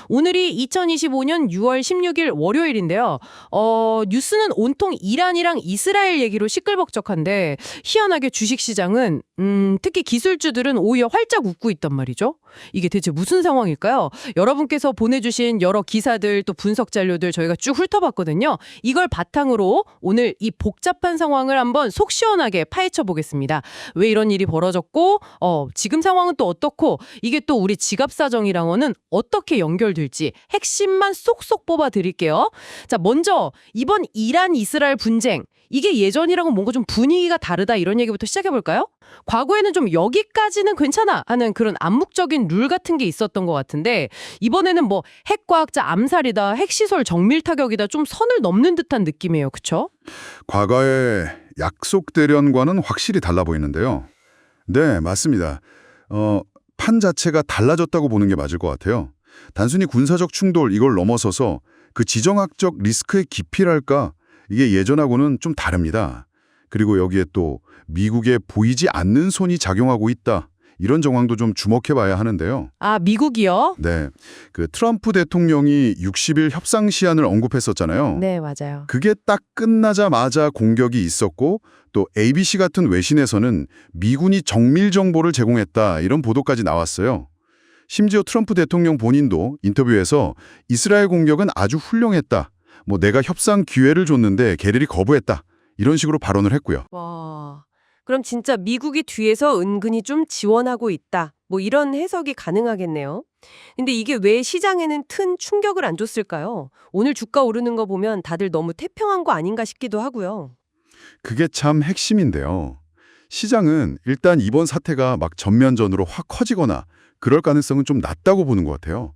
오늘이 2025년 6월 16일 월요일인데요. 뉴스는 온통 이란이랑 이스라엘 얘기로 시끌벅적한데 희한하게 주식시장은 특히 기술주들은 오히려 활짝 웃고 있단 말이죠. 이게 대체 무슨 상황일까요? 여러분께서 보내주신 여러 기사들 또 분석 자료들 저희가 쭉 훑어봤거든요. 이걸 바탕으로 오늘 이 복잡한 상황을 한번 속 시원하게 파헤쳐 보겠습니다. 왜 이런 일이 벌어졌고 지금 상황은 또 어떻고 이게 또 우리 지갑 사정이랑은 어떻게 연결될지 핵심만 쏙쏙 뽑아 드릴게요. 자, 먼저 이번 이란 이스라엘 분쟁 이게 예전이랑은 뭔가 좀 분위기가 다르다 이런 얘기부터 시작해 볼까요? 과거에는 좀 여기까지는 괜찮아 하는 그런 암묵적인 룰 같은 게 있었던 것 같은데 이번에는 뭐 핵과학자 암살이다, 핵시설 정밀 타격이다 좀 선을 넘는 듯한 느낌이에요. 그쵸? 과거의 약속 대련과는 확실히 달라 보이는데요. 네, 맞습니다. 판 자체가 달라졌다고 보는 게 맞을 것 같아요. 단순히 군사적 충돌 이걸 넘어서서 그 지정학적 리스크의 깊이랄까 이게 예전하고는 좀 다릅니다. 그리고 여기에 또 미국에 보이지 않는 손이 작용하고 있다. 이런 정황도 좀 주목해 봐야 하는데요. 아, 미국이요? 네, 그 트럼프 대통령이 60일 협상 시한을 언급했었잖아요. 네, 맞아요. 그게 딱 끝나자마자 공격이 있었고 또 ABC 같은 외신에서는 미군이 정밀 정보를 제공했다 이런 보도까지 나왔어요. 심지어 트럼프 대통령 본인도 인터뷰에서 이스라엘 공격은 아주 훌륭했다. 뭐 내가 협상 기회를 줬는데 걔들이 거부했다. 이런 식으로 발언을 했고요. 와, 그럼 진짜 미국이 뒤에서 은근히 좀 지원하고 있다. 뭐 이런 해석이 가능하겠네요. 근데 이게 왜 시장에는 큰 충격을 안 줬을까요? 오늘 주가 오르는 거 보면 다들 너무 태평한 거 아닌가 싶기도 하고요. 그게 참 핵심인데요. 시장은 일단 이번 사태가 막 전면전으로 확 커지거나 그럴 가능성은 좀 낮다고 보는 것 같아요.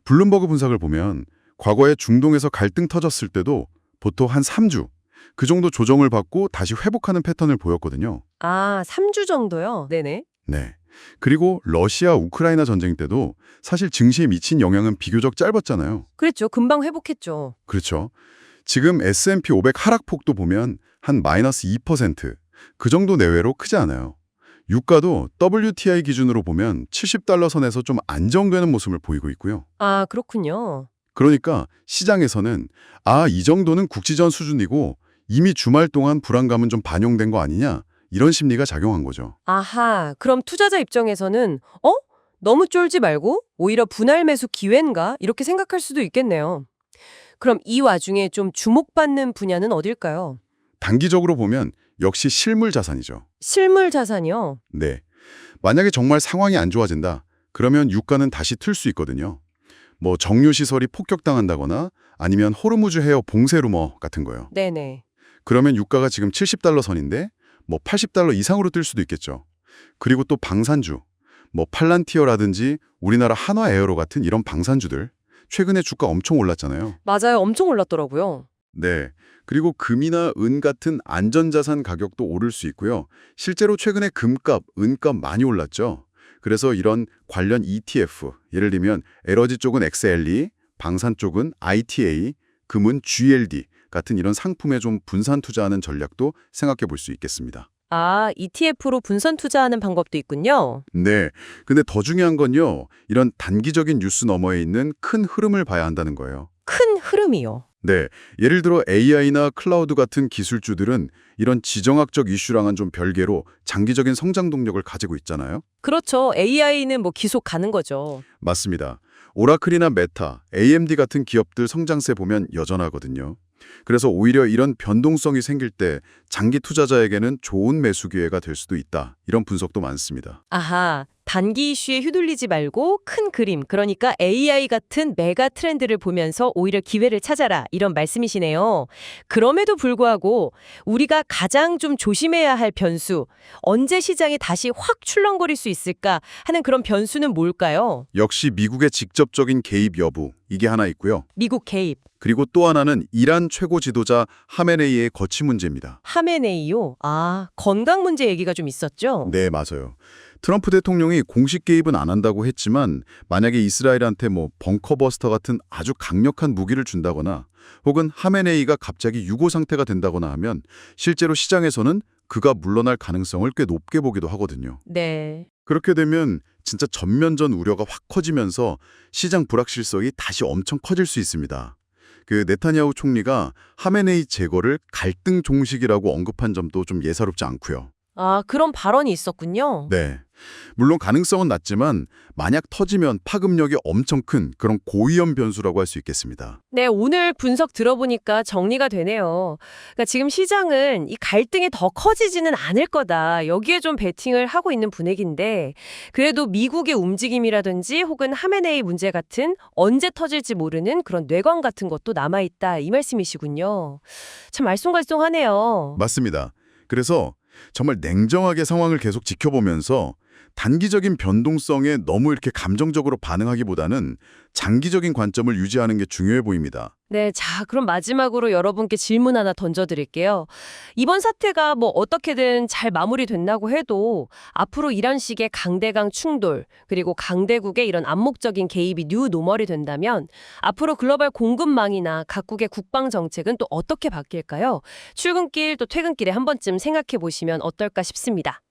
블룸버그 분석을 보면 과거에 중동에서 갈등 터졌을 때도 보통 한 3주, 그 정도 조정을 받고 다시 회복하는 패턴을 보였거든요. 아, 3주 정도요? 네네. 네. 그리고 러시아 우크라이나 전쟁 때도 사실 증시에 미친 영향은 비교적 짧았잖아요. 그랬죠. 금방 회복했죠. 그렇죠. 지금 S&P 500 하락폭도 보면 한 마이너스 2%, 그 정도 내외로 크지 않아요. 유가도 WTI 기준으로 보면 70달러 선에서 좀 안정되는 모습을 보이고 있고요. 아, 그렇군요. 그러니까 시장에서는 이 정도는 국지전 수준이고 이미 주말 동안 불안감은 좀 반영된 거 아니냐 이런 심리가 작용한 거죠. 아하, 그럼 투자자 입장에서는 너무 쫄지 말고 오히려 분할 매수 기회인가? 이렇게 생각할 수도 있겠네요. 그럼 이 와중에 좀 주목받는 분야는 어딜까요? 단기적으로 보면 역시 실물 자산이죠. 실물 자산이요? 네. 만약에 정말 상황이 안 좋아진다. 그러면 유가는 다시 틀 수 있거든요. 뭐 정유시설이 폭격당한다거나 아니면 호르무즈 해협 봉쇄 루머 같은 거요. 네네. 그러면 유가가 지금 70달러 선인데 뭐 80달러 이상으로 뛸 수도 있겠죠. 그리고 또 방산주, 뭐 팔란티어라든지 우리나라 한화에어로 같은 이런 방산주들 최근에 주가 엄청 올랐잖아요. 맞아요. 엄청 올랐더라고요. 네. 그리고 금이나 은 같은 안전자산 가격도 오를 수 있고요. 실제로 최근에 금값, 은값 많이 올랐죠. 그래서 이런 관련 ETF, 예를 들면 에너지 쪽은 XLE, 방산 쪽은 ITA, 금은 GLD 같은 이런 상품에 좀 분산 투자하는 전략도 생각해 볼 수 있겠습니다. 아, ETF로 분산 투자하는 방법도 있군요. 네. 근데 더 중요한 건요. 이런 단기적인 뉴스 너머에 있는 큰 흐름을 봐야 한다는 거예요. 큰 흐름이요. 네. 예를 들어 AI나 클라우드 같은 기술주들은 이런 지정학적 이슈랑은 좀 별개로 장기적인 성장 동력을 가지고 있잖아요. 그렇죠. AI는 뭐 기속 가는 거죠. 맞습니다. 오라클이나 메타, AMD 같은 기업들 성장세 보면 여전하거든요. 그래서 오히려 이런 변동성이 생길 때 장기 투자자에게는 좋은 매수 기회가 될 수도 있다. 이런 분석도 많습니다. 아하, 단기 이슈에 휘둘리지 말고 큰 그림, 그러니까 AI 같은 메가 트렌드를 보면서 오히려 기회를 찾아라, 이런 말씀이시네요. 그럼에도 불구하고 우리가 가장 좀 조심해야 할 변수, 언제 시장이 다시 확 출렁거릴 수 있을까 하는 그런 변수는 뭘까요? 역시 미국의 직접적인 개입 여부, 이게 하나 있고요. 미국 개입, 그리고 또 하나는 이란 최고 지도자 하메네이의 거취 문제입니다. 하메네이요? 아, 건강 문제 얘기가 좀 있었죠? 네, 맞아요. 트럼프 대통령이 공식 개입은 안 한다고 했지만 만약에 이스라엘한테 뭐 벙커버스터 같은 아주 강력한 무기를 준다거나 혹은 하메네이가 갑자기 유고 상태가 된다거나 하면 실제로 시장에서는 그가 물러날 가능성을 꽤 높게 보기도 하거든요. 네. 그렇게 되면 진짜 전면전 우려가 확 커지면서 시장 불확실성이 다시 엄청 커질 수 있습니다. 그 네타냐후 총리가 하메네이 제거를 갈등 종식이라고 언급한 점도 좀 예사롭지 않고요. 아, 그런 발언이 있었군요. 네. 물론 가능성은 낮지만 만약 터지면 파급력이 엄청 큰 그런 고위험 변수라고 할 수 있겠습니다. 네, 오늘 분석 들어보니까 정리가 되네요. 그러니까 지금 시장은 이 갈등이 더 커지지는 않을 거다. 여기에 좀 베팅을 하고 있는 분위기인데 그래도 미국의 움직임이라든지 혹은 하메네이 문제 같은 언제 터질지 모르는 그런 뇌관 같은 것도 남아있다. 이 말씀이시군요. 참 알쏭달쏭하네요. 맞습니다. 그래서 정말 냉정하게 상황을 계속 지켜보면서 단기적인 변동성에 너무 이렇게 감정적으로 반응하기보다는 장기적인 관점을 유지하는 게 중요해 보입니다. 네, 자, 그럼 마지막으로 여러분께 질문 하나 던져드릴게요. 이번 사태가 뭐 어떻게든 잘 마무리된다고 해도 앞으로 이런 식의 강대강 충돌 그리고 강대국의 이런 암묵적인 개입이 뉴 노멀이 된다면 앞으로 글로벌 공급망이나 각국의 국방 정책은 또 어떻게 바뀔까요? 출근길 또 퇴근길에 한 번쯤 생각해 보시면 어떨까 싶습니다.